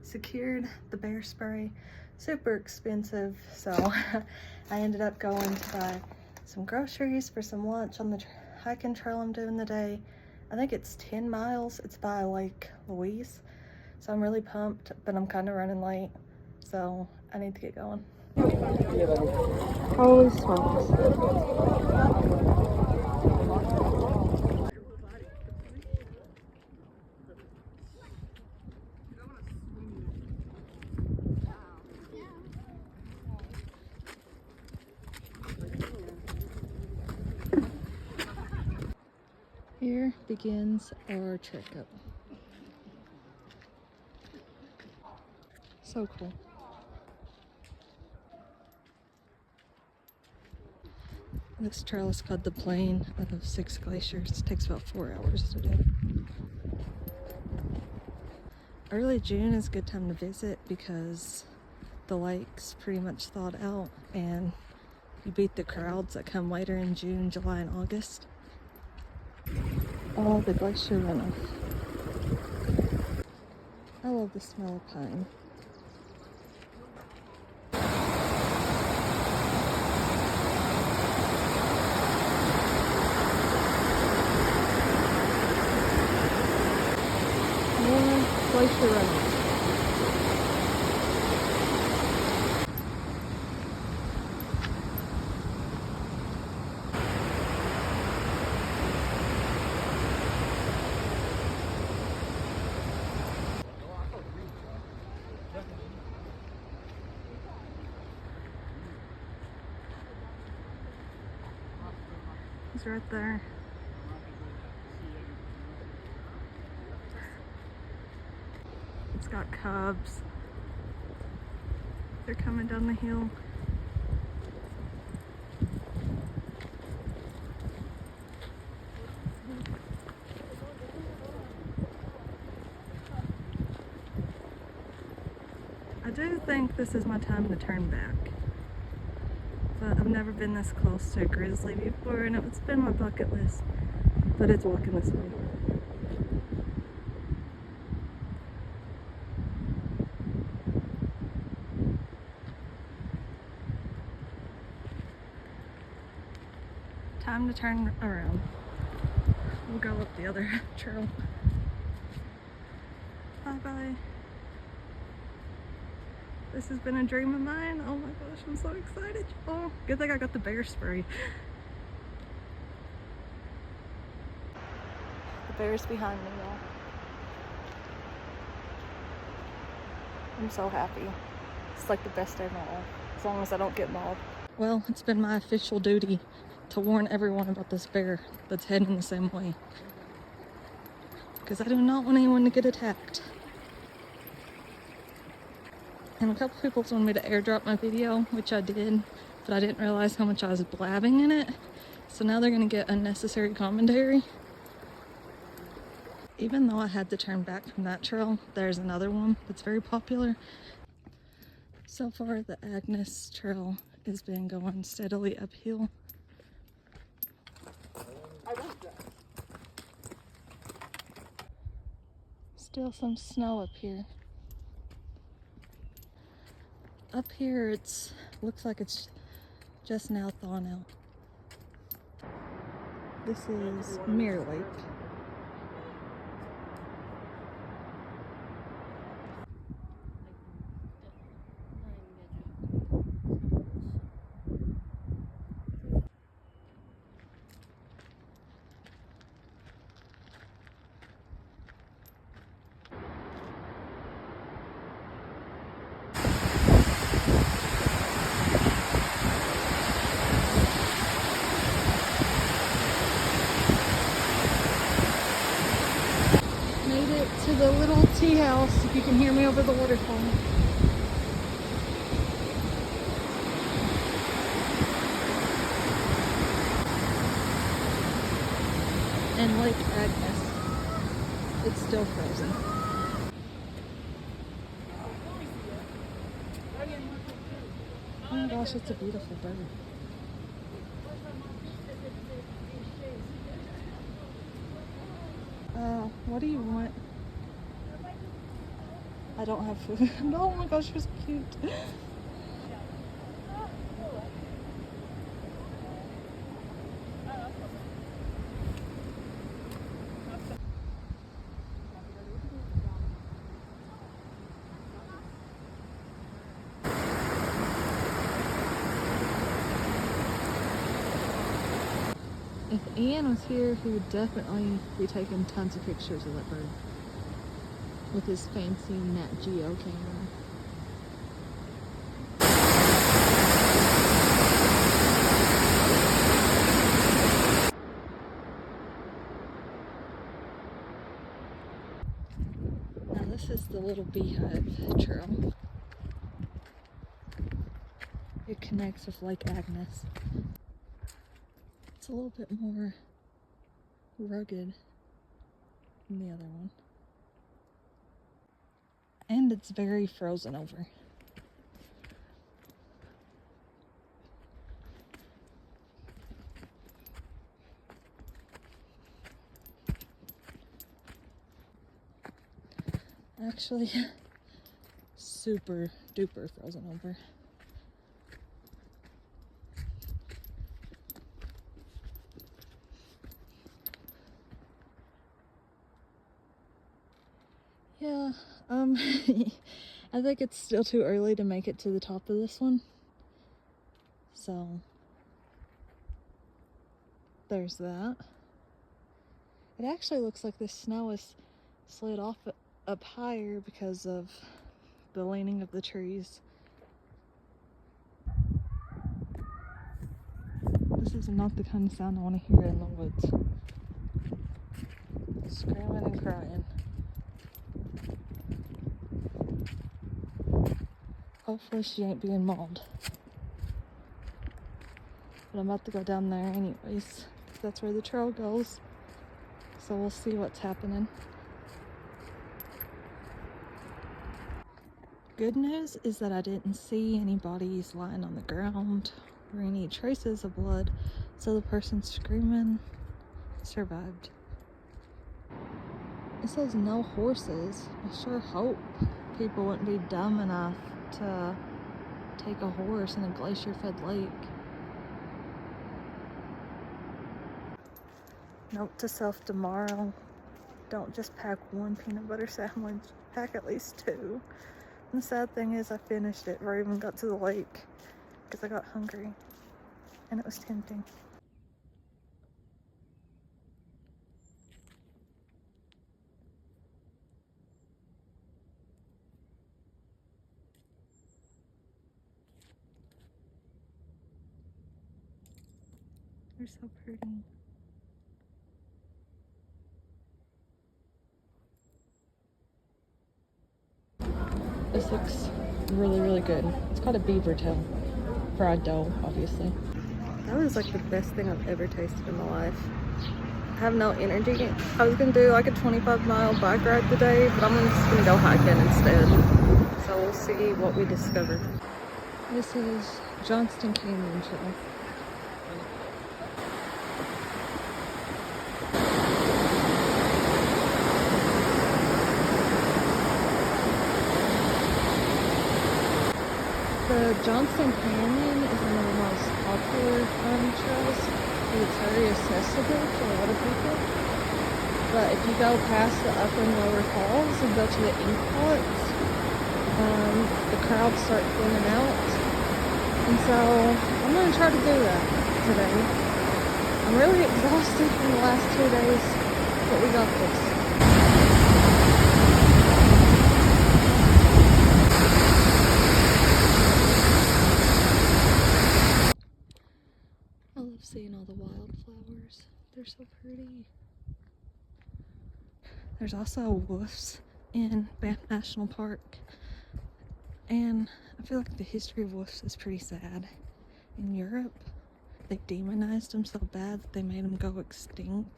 Secured the bear spray. Super expensive, so I ended up going to buy some groceries for some lunch on the hiking trail I'm doing today. I think it's 10 miles. It's by Lake Louise. So I'm really pumped, but I'm kind of running late. So I need to get going. Holy smokes. Here begins our trek up. So cool. This trail is called the Plain of 6 Glaciers. It takes about 4 hours to do. Early June is a good time to visit because the lake's pretty much thawed out and you beat the crowds that come later in June, July, and August. Oh, the glacier runoff. I love the smell of pine. More glacier runoff. It's right there. It's got cubs. They're coming down the hill. I do think this is my time to turn back. But I've never been this close to a grizzly before, and it's been my bucket list, but it's walking this way. Time to turn around. We'll go up the other trail. Bye-bye. This has been a dream of mine. Oh my gosh, I'm so excited. Oh, good thing I got the bear spray. The bear's behind me, y'all. I'm so happy. It's like the best day of my life, as long as I don't get mauled. Well, it's been my official duty to warn everyone about this bear that's heading the same way, because I do not want anyone to get attacked. And a couple people wanted me to airdrop my video, which I did, but I didn't realize how much I was blabbing in it. So now they're gonna get unnecessary commentary. Even though I had to turn back from that trail, there's another one that's very popular. So far, the Agnes Trail has been going steadily uphill. Still some snow up here. Up here, looks like it's just now thawing out. This is Mirror Lake. To the little tea house, if you can hear me over the waterfall. And Lake Agnes, it's still frozen. Oh my gosh, it's a beautiful bird. What do you want? I don't have food. Oh my gosh, she's cute. If Ian was here, he would definitely be taking tons of pictures of that bird with his fancy Nat Geo camera. Now this is the little beehive trail. It connects with Lake Agnes. It's a little bit more rugged than the other one. And it's very frozen over. Actually, super duper frozen over. Yeah, I think it's still too early to make it to the top of this one. So, there's that. It actually looks like the snow is slid off up higher because of the leaning of the trees. This is not the kind of sound I want to hear in the woods. Screaming and crying. Hopefully she ain't being mauled. But I'm about to go down there anyways. That's where the trail goes. So we'll see what's happening. Good news is that I didn't see any bodies lying on the ground or any traces of blood. So the person screaming survived. It says no horses. I sure hope people wouldn't be dumb enough to take a horse in a glacier-fed lake. Note to self tomorrow, don't just pack one peanut butter sandwich, pack at least two. And the sad thing is I finished it before I even got to the lake because I got hungry and it was tempting. They're so pretty. This looks really, really good. It's called a beaver tail. Fried dough, obviously. That was like the best thing I've ever tasted in my life. I have no energy. I was gonna do like a 25-mile bike ride today, but I'm just gonna go hiking instead. So we'll see what we discover. This is Johnston Canyon Trail. The Johnston Canyon is one of the most popular trails because it's very accessible to a lot of people. But if you go past the upper and lower falls and go to the ink pots, the crowds start thinning out. And so I'm going to try to do that today. I'm really exhausted from the last 2 days, but we got this. I love seeing all the wildflowers. They're so pretty. There's also wolves in Banff National Park. And I feel like the history of wolves is pretty sad. In Europe, they demonized them so bad that they made them go extinct.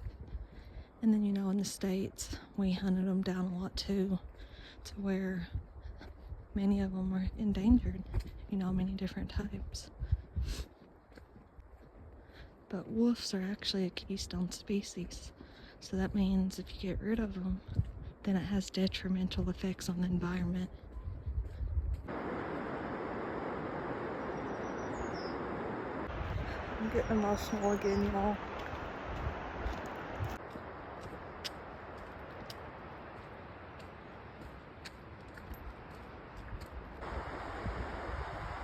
And then, you know, in the States, we hunted them down a lot too, to where many of them were endangered, you know, many different types. But wolves are actually a keystone species. So that means if you get rid of them, then it has detrimental effects on the environment. I'm getting emotional again, y'all.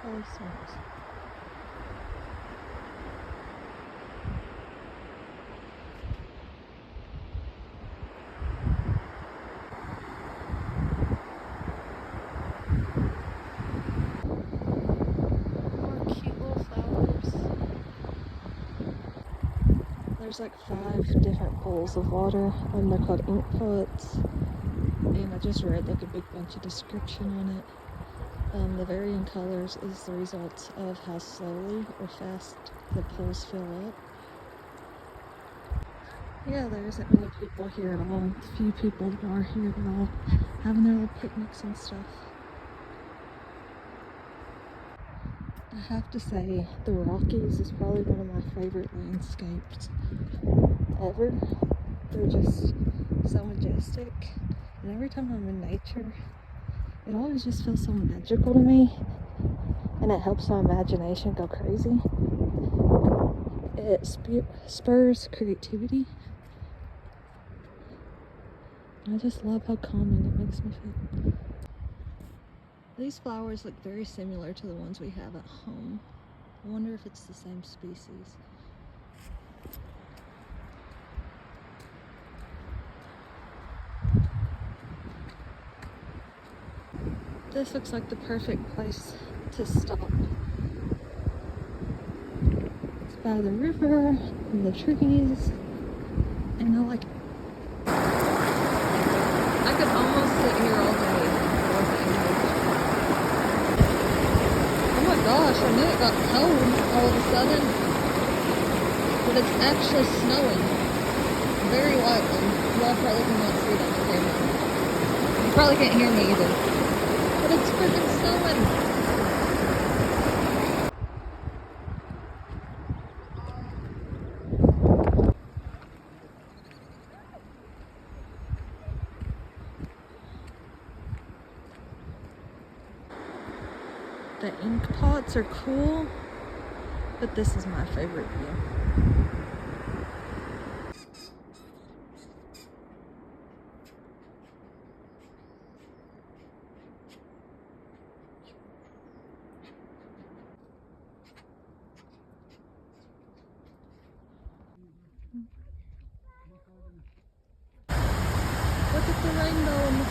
Holy smokes. More cute little flowers. There's like 5 different pools of water, and they're called ink pots. And I just read like a big bunch of description on it. The varying colors is the result of how slowly or fast the pools fill up. Yeah, there isn't many people here at all. Few people are here at all, having their little picnics and stuff. I have to say, the Rockies is probably one of my favorite landscapes ever. They're just so majestic, and every time I'm in nature, it always just feels so magical to me, and it helps my imagination go crazy. It spurs creativity. I just love how calming it makes me feel. These flowers look very similar to the ones we have at home. I wonder if it's the same species. This looks like the perfect place to stop. It's by the river and the trees, and I like it. I could almost sit here all day. Oh my gosh, I knew it got cold all of a sudden, but it's actually snowing very lightly. Y'all probably cannot see it on the camera. You probably can't hear me either, but it's freaking snowing. The ink pots are cool, but this is my favorite view. Look at the rainbow in the